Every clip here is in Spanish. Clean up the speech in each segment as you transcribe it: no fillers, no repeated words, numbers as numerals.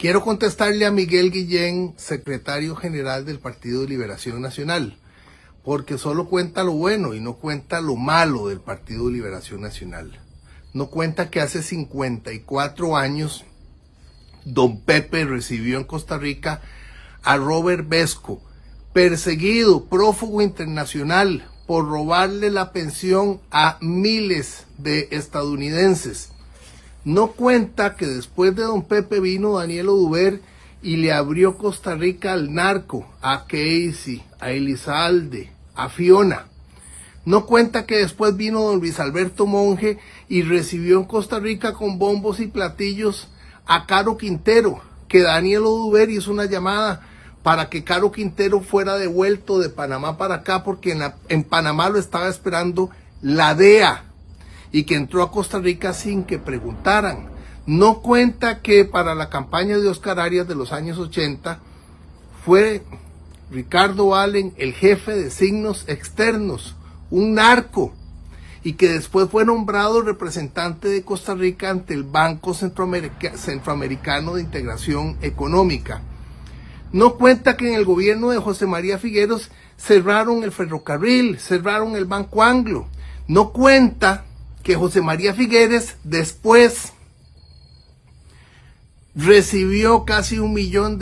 Quiero contestarle a Miguel Guillén, secretario general del Partido de Liberación Nacional, porque solo cuenta lo bueno y no cuenta lo malo del Partido de Liberación Nacional. No cuenta que hace 54 años don Pepe recibió en Costa Rica a Robert Vesco, perseguido, prófugo internacional, por robarle la pensión a miles de estadounidenses. No cuenta que después de don Pepe vino Daniel Oduber y le abrió Costa Rica al narco, a Casey, a Elizalde, a Fiona. No cuenta que después vino don Luis Alberto Monge y recibió en Costa Rica con bombos y platillos a Caro Quintero, que Daniel Oduber hizo una llamada para que Caro Quintero fuera devuelto de Panamá para acá, porque en Panamá lo estaba esperando la DEA, y que entró a Costa Rica sin que preguntaran. No cuenta que para la campaña de Oscar Arias de los años 80 fue Ricardo Allen el jefe de signos externos, un narco, y que después fue nombrado representante de Costa Rica ante el Banco Centroamericano de Integración Económica. No cuenta que en el gobierno de José María Figueres cerraron el ferrocarril, cerraron el Banco Anglo. No cuenta que José María Figueres después recibió casi $1 millón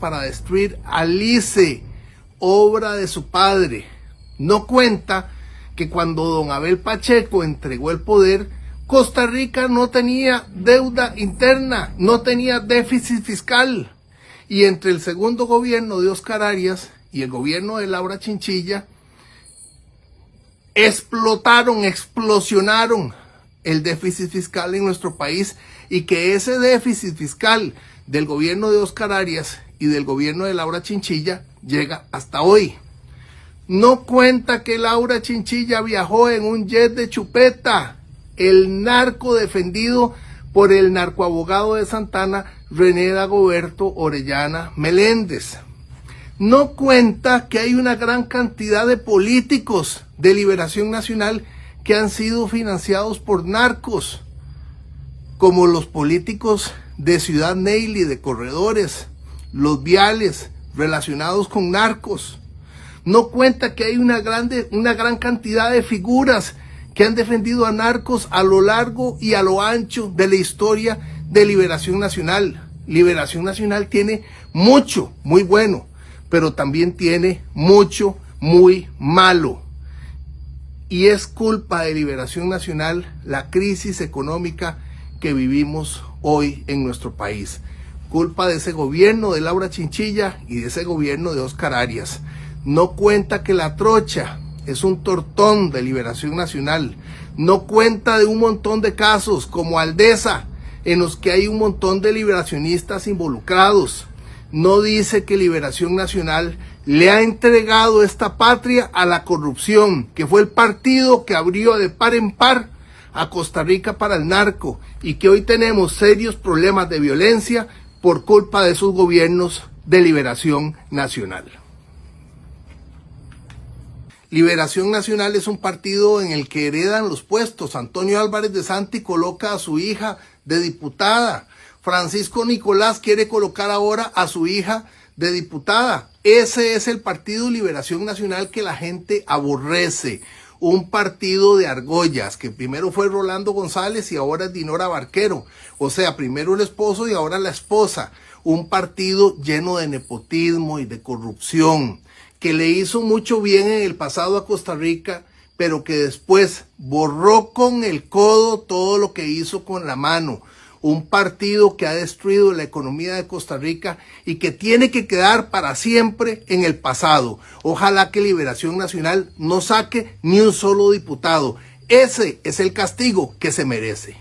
para destruir al ICE, obra de su padre. No cuenta que cuando don Abel Pacheco entregó el poder, Costa Rica no tenía deuda interna, no tenía déficit fiscal. Y entre el segundo gobierno de Oscar Arias y el gobierno de Laura Chinchilla, explosionaron el déficit fiscal en nuestro país, y que ese déficit fiscal del gobierno de Oscar Arias y del gobierno de Laura Chinchilla llega hasta hoy. No cuenta que Laura Chinchilla viajó en un jet de chupeta, el narco defendido por el narcoabogado de Santana, René Dagoberto Orellana Meléndez. No cuenta que hay una gran cantidad de políticos de Liberación Nacional que han sido financiados por narcos, como los políticos de Ciudad Neily, de corredores, los viales relacionados con narcos. No cuenta que hay una gran cantidad de figuras que han defendido a narcos a lo largo y a lo ancho de la historia de Liberación Nacional. Liberación Nacional tiene mucho muy bueno, pero también tiene mucho muy malo. Y es culpa de Liberación Nacional la crisis económica que vivimos hoy en nuestro país. Culpa de ese gobierno de Laura Chinchilla y de ese gobierno de Oscar Arias. No cuenta que la trocha es un tortón de Liberación Nacional. No cuenta de un montón de casos como Aldesa, en los que hay un montón de liberacionistas involucrados. No dice que Liberación Nacional le ha entregado esta patria a la corrupción, que fue el partido que abrió de par en par a Costa Rica para el narco, y que hoy tenemos serios problemas de violencia por culpa de sus gobiernos de Liberación Nacional. Liberación Nacional es un partido en el que heredan los puestos. Antonio Álvarez de Santi coloca a su hija de diputada. Francisco Nicolás quiere colocar ahora a su hija de diputada. Ese es el Partido Liberación Nacional que la gente aborrece. Un partido de argollas, que primero fue Rolando González y ahora es Dinora Barquero. O sea, primero el esposo y ahora la esposa. Un partido lleno de nepotismo y de corrupción, que le hizo mucho bien en el pasado a Costa Rica, pero que después borró con el codo todo lo que hizo con la mano. Un partido que ha destruido la economía de Costa Rica y que tiene que quedar para siempre en el pasado. Ojalá que Liberación Nacional no saque ni un solo diputado. Ese es el castigo que se merece.